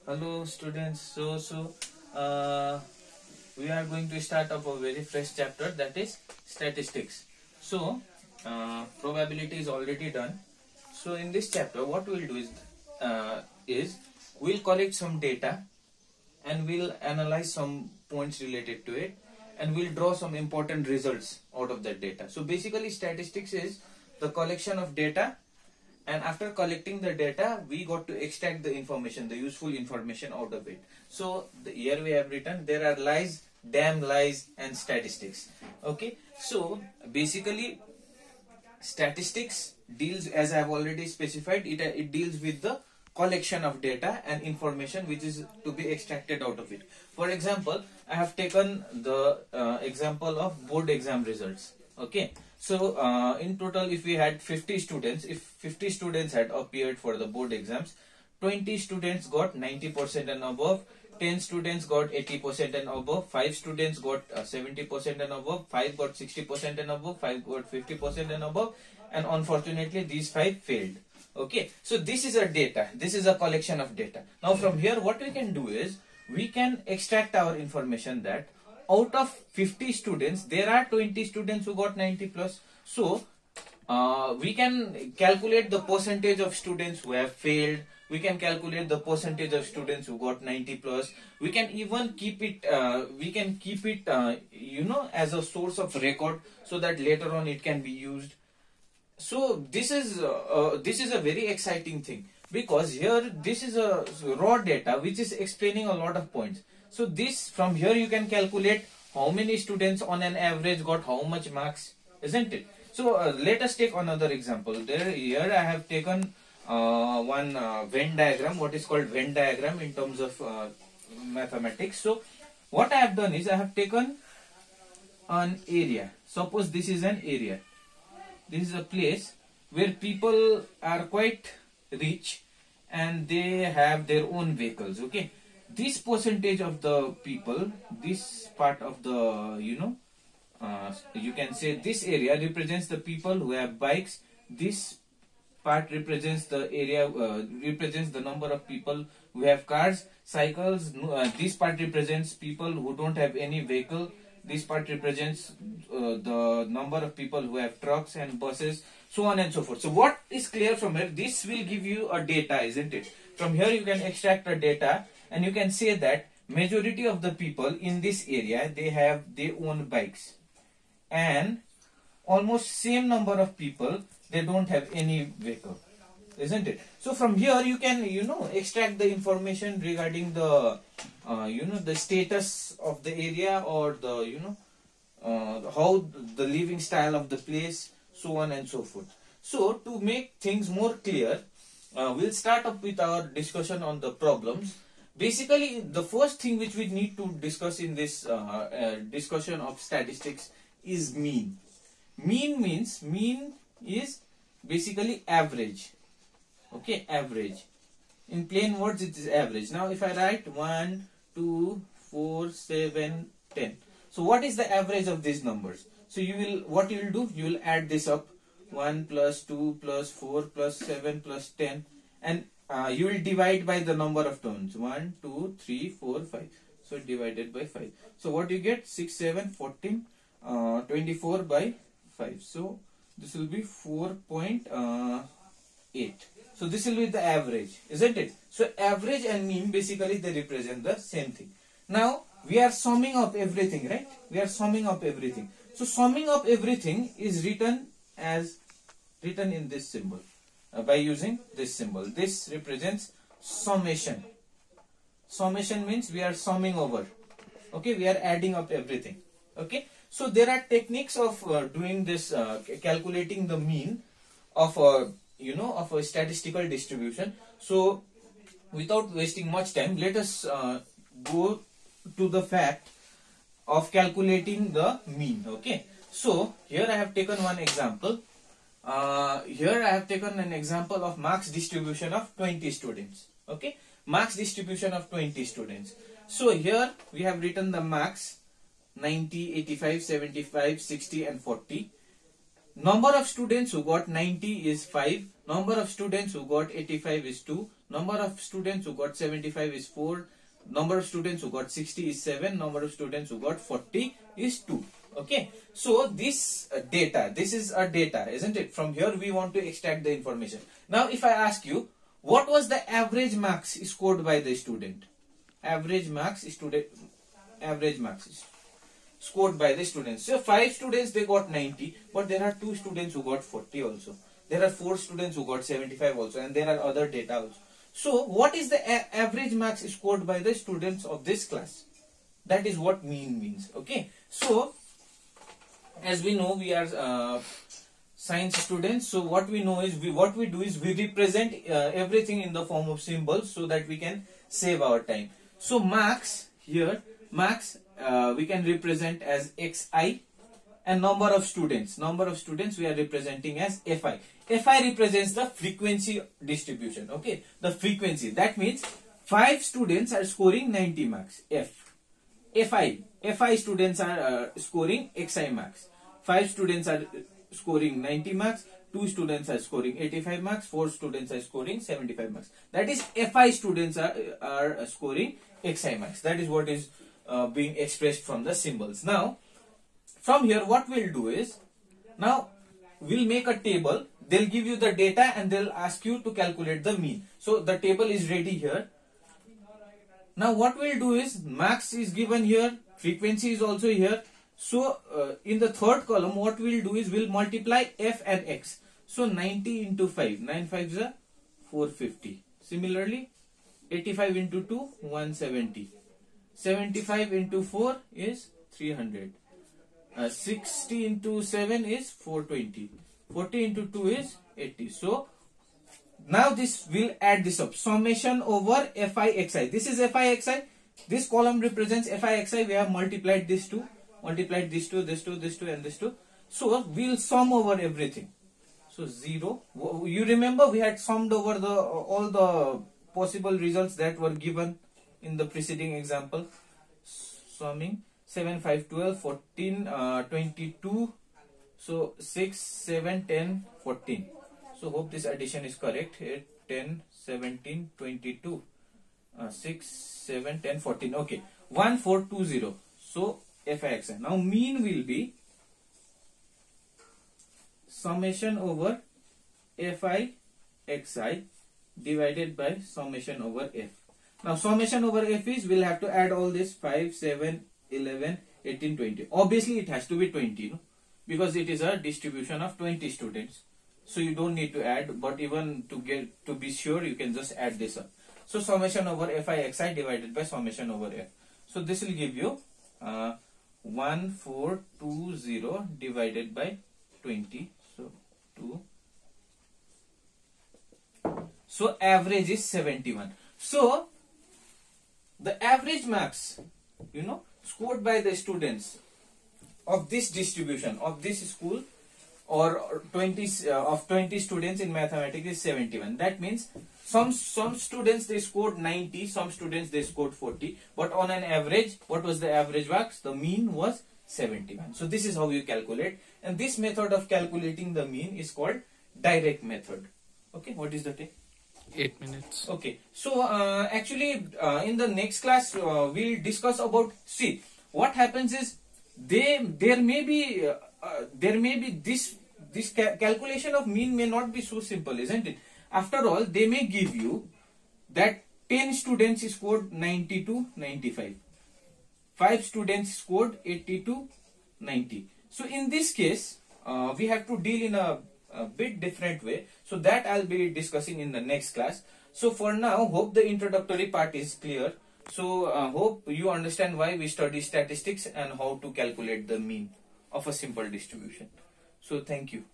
Hello students, we are going to start up a very fresh chapter, that is statistics. Probability is already done. So in this chapter what we'll do is we'll collect some data and we'll analyze some points related to it, and we'll draw some important results out of that data. So basically statistics is the collection of data, and after collecting the data we got to extract the information, the useful information out of it. So here we have written there are lies, damn lies and statistics. Okay, so basically statistics deals, as I have already specified, it deals with the collection of data and information which is to be extracted out of it. For example, I have taken the example of board exam results. Okay, so in total if we had 50 students, if 50 students had appeared for the board exams, 20 students got 90% and above, 10 students got 80% and above, 5 students got 70% and above, 5 got 60% and above, 5 got 50% and above, and unfortunately these 5 failed. Okay, so this is a data, this is a collection of data. Now from here what we can do is we can extract our information that out of 50 students there are 20 students who got 90 plus. So we can calculate the percentage of students who have failed, we can calculate the percentage of students who got 90 plus, we can even keep it as a source of record so that later on it can be used. So this is a very exciting thing, because here this is a raw data which is explaining a lot of points. So this, from here you can calculate how many students on an average got how much marks, isn't it? So let us take another example. Here I have taken one Venn diagram, what is called Venn diagram in terms of mathematics. So what I have done is I have taken an area. Suppose this is an area. This is a place where people are quite rich and they have their own vehicles. Okay, this percentage of the people, this part of the you can say this area represents the people who have bikes, this part represents the area represents the number of people who have cars, cycles, this part represents people who don't have any vehicle, this part represents the number of people who have trucks and buses, so on and so forth. So what is clear from here, this will give you a data, isn't it? From here you can extract a data and you can say that majority of the people in this area, they own bikes, and almost same number of people, they don't have any vehicle, isn't it? So from here you can extract the information regarding the the status of the area, or the how the living style of the place, so on and so forth. So to make things more clear, we'll start up with our discussion on the problems. Basically the first thing which we need to discuss in this discussion of statistics is mean. Mean is basically average. Okay, average. In plain words it is average. Now if I write 1, 2, 4, 7, 10. So what is the average of these numbers? So you will add this up, 1 plus 2 plus 4 plus 7 plus 10, and you will divide by the number of turns, 1, 2, 3, 4, 5. So divided by 5. So what you get, 6, 7, 14, 24 by 5. So this will be 4.8. So this will be the average, isn't it? So average and mean, basically they represent the same thing. Now we are summing up everything, right? We are summing up everything. So summing up everything is written in this symbol, by using this symbol. This represents summation. Summation means we are summing over. Okay, we are adding up everything. Okay, so there are techniques of doing this, calculating the mean of a statistical distribution. So without wasting much time, let us go to the fact of calculating the mean. Okay, so here I have taken one example. Here I have taken an example of marks distribution of 20 students. Okay, marks distribution of 20 students. So here we have written the marks 90, 85, 75, 60 and 40. Number of students who got 90 is 5. Number of students who got 85 is 2. Number of students who got 75 is 4. Number of students who got 60 is 7. Number of students who got 40 is 2. Okay. So this data, this is a data, isn't it? From here we want to extract the information. Now if I ask you, what was the average marks scored by the student? Average marks is scored by the students. So 5 students, they got 90, but there are 2 students who got 40 also. There are 4 students who got 75 also, and there are other data also. So what is the average marks scored by the students of this class? That is what mean means. Okay. So as we know, we are science students. So what we know is, we represent everything in the form of symbols so that we can save our time. So marks here, we can represent as xi, and number of students we are representing as fi. Fi represents the frequency distribution. Okay, the frequency, that means 5 students are scoring 90 marks. Fi students are scoring xi marks. 5 students are scoring 90 marks, 2 students are scoring 85 marks, 4 students are scoring 75 marks. That is, fi students are scoring xi marks. That is what is being expressed from the symbols. Now from here what we'll do is, now we'll make a table. They'll give you the data and they'll ask you to calculate the mean. So the table is ready here. Now what we'll do is, max is given here, frequency is also here. So in the third column what we'll do is, we'll multiply f and x. So 90 into 5, 9 5 is 450. Similarly 85 into 2, 170. 75 into 4 is 300. 60 into 7 is 420. 40 into 2 is 80. So now this will add this up. Summation over fi xi. This is fi xi. This column represents fi xi. We have multiplied these two, this two, and this two. So we'll sum over everything. So 0. You remember we had summed over all the possible results that were given in the preceding example. Summing 7, 5, 12, 14, 22. So 6, 7, 10, 14. So hope this addition is correct. 8, 10, 17, 22. 6, 7, 10, 14. Okay. 1420. So fi. Now mean will be summation over fi xi divided by summation over f. Now summation over f is, we'll have to add all this 5, 7, 11, 18, 20. Obviously it has to be 20, no? Because it is a distribution of 20 students. So you don't need to add, but even to be sure, you can just add this up. So summation over fi xi divided by summation over f. So this will give you 1420 divided by 20. So 2. So average is 71. So the average marks, scored by the students of this distribution of this school, or 20 students in mathematics, is 71. That means some students they scored 90, some students they scored 40, but on an average, what was the average marks? The mean was 71. So this is how you calculate, and this method of calculating the mean is called direct method. Okay, what is the time? 8 minutes. Okay, so actually in the next class we'll discuss about, see, what happens is, there may be this calculation of mean may not be so simple, isn't it? After all, they may give you that 10 students scored 90 to 95, 5 students scored 80 to 90. So in this case we have to deal in a bit different way. So that I'll be discussing in the next class. So for now, hope the introductory part is clear. So hope you understand why we study statistics and how to calculate the mean of a simple distribution. So thank you.